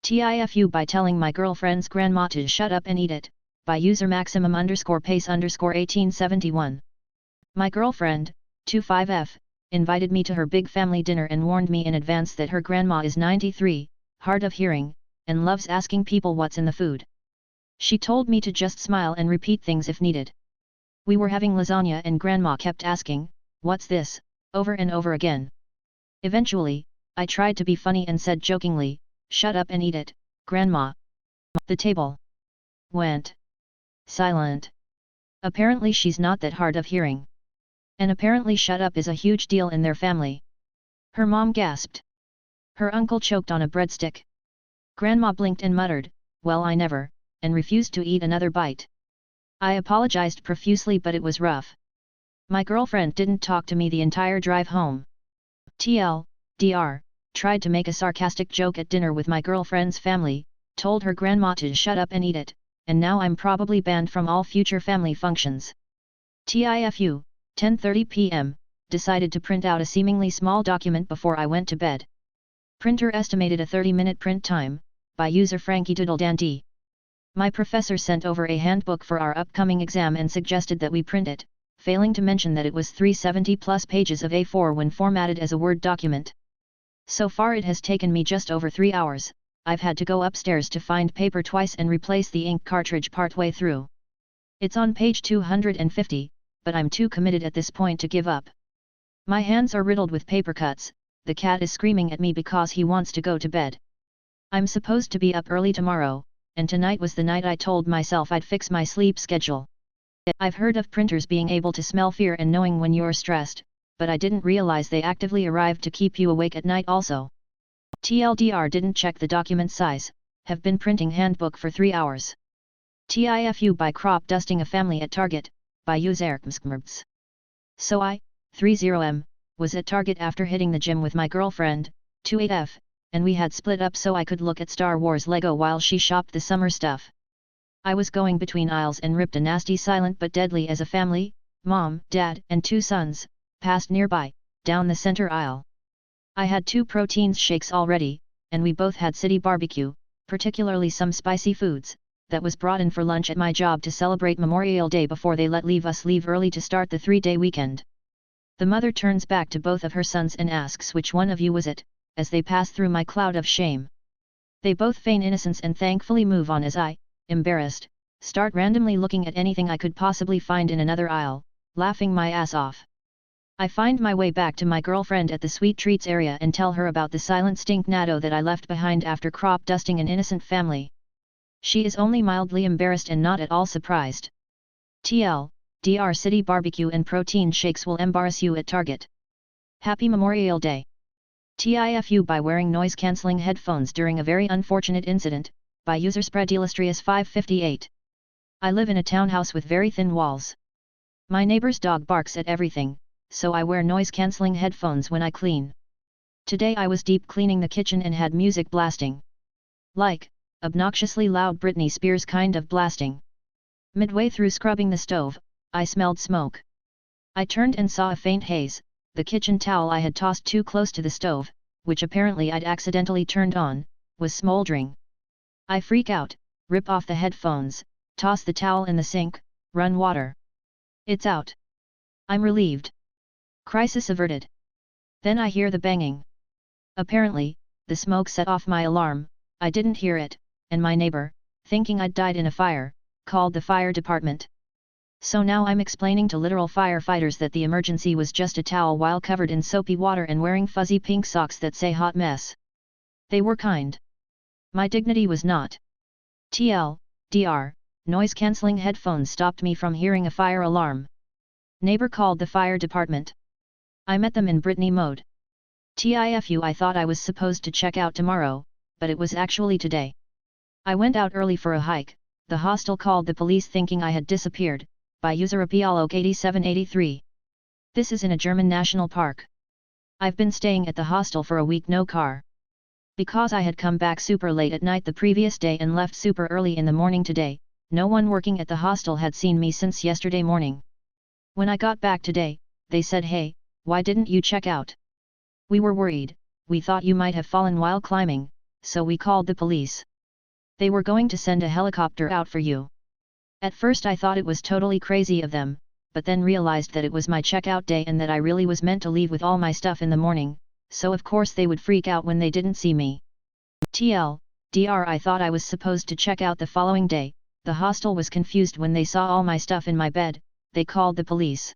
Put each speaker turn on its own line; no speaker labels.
TIFU by telling my girlfriend's grandma to shut up and eat it, by user maximum_pace_1871. My girlfriend, 25F, invited me to her big family dinner and warned me in advance that her grandma is 93, hard of hearing, and loves asking people what's in the food. She told me to just smile and repeat things if needed. We were having lasagna and grandma kept asking, "What's this?" over and over again. Eventually, I tried to be funny and said jokingly, "Shut up and eat it, grandma." The table went silent. Apparently she's not that hard of hearing. And apparently shut up is a huge deal in their family. Her mom gasped. Her uncle choked on a breadstick. Grandma blinked and muttered, "Well, I never," and refused to eat another bite. I apologized profusely, but it was rough. My girlfriend didn't talk to me the entire drive home. TLDR, tried to make a sarcastic joke at dinner with my girlfriend's family, told her grandma to shut up and eat it, and now I'm probably banned from all future family functions. TIFU, 10:30 p.m., decided to print out a seemingly small document before I went to bed. Printer estimated a 30-minute print time, by user Frankie Doodle Dandy. My professor sent over a handbook for our upcoming exam and suggested that we print it, failing to mention that it was 370+ pages of A4 when formatted as a Word document. So far it has taken me just over 3 hours. I've had to go upstairs to find paper twice and replace the ink cartridge partway through. It's on page 250, but I'm too committed at this point to give up. My hands are riddled with paper cuts, the cat is screaming at me because he wants to go to bed. I'm supposed to be up early tomorrow, and tonight was the night I told myself I'd fix my sleep schedule. I've heard of printers being able to smell fear and knowing when you're stressed, but I didn't realize they actively arrive to keep you awake at night also. TLDR didn't check the document size, have been printing handbook for 3 hours. TIFU by crop dusting a family at Target, by user Mskmrbs. So I, 30M, was at Target after hitting the gym with my girlfriend, 28F, and we had split up so I could look at Star Wars Lego while she shopped the summer stuff. I was going between aisles and ripped a nasty silent but deadly as a family, mom, dad, and 2 sons, passed nearby, down the center aisle. I had 2 protein shakes already, and we both had city barbecue, particularly some spicy foods, that was brought in for lunch at my job to celebrate Memorial Day before they let us leave early to start the 3-day weekend. The mother turns back to both of her sons and asks which one of you was it, as they pass through my cloud of shame. They both feign innocence and thankfully move on as I, embarrassed, start randomly looking at anything I could possibly find in another aisle, laughing my ass off. I find my way back to my girlfriend at the sweet treats area and tell her about the silent stinknado that I left behind after crop dusting an innocent family. She is only mildly embarrassed and not at all surprised. TLDR city barbecue and protein shakes will embarrass you at Target. Happy Memorial Day. TIFU by wearing noise-cancelling headphones during a very unfortunate incident, by user Spreadillustrious558. I live in a townhouse with very thin walls. My neighbor's dog barks at everything, so I wear noise-cancelling headphones when I clean. Today I was deep cleaning the kitchen and had music blasting. Like, obnoxiously loud Britney Spears kind of blasting. Midway through scrubbing the stove, I smelled smoke. I turned and saw a faint haze. The kitchen towel I had tossed too close to the stove, which apparently I'd accidentally turned on, was smoldering. I freak out, rip off the headphones, toss the towel in the sink, run water. It's out. I'm relieved. Crisis averted. Then I hear the banging. Apparently, the smoke set off my alarm. I didn't hear it, and my neighbor, thinking I'd died in a fire, called the fire department. So now I'm explaining to literal firefighters that the emergency was just a towel while covered in soapy water and wearing fuzzy pink socks that say hot mess. They were kind. My dignity was not. TLDR, noise-cancelling headphones stopped me from hearing a fire alarm. Neighbor called the fire department. I met them in Britney mode. TIFU I thought I was supposed to check out tomorrow, but it was actually today. I went out early for a hike. The hostel called the police thinking I had disappeared, by user Apialog8783. This is in a German national park. I've been staying at the hostel for a week, no car. Because I had come back super late at night the previous day and left super early in the morning today, no one working at the hostel had seen me since yesterday morning. When I got back today, they said, "Hey, why didn't you check out? We were worried, we thought you might have fallen while climbing," so we called the police. They were going to send a helicopter out for you. At first I thought it was totally crazy of them, but then realized that it was my checkout day and that I really was meant to leave with all my stuff in the morning, so of course they would freak out when they didn't see me. TLDR, I thought I was supposed to check out the following day. The hostel was confused when they saw all my stuff in my bed. They called the police.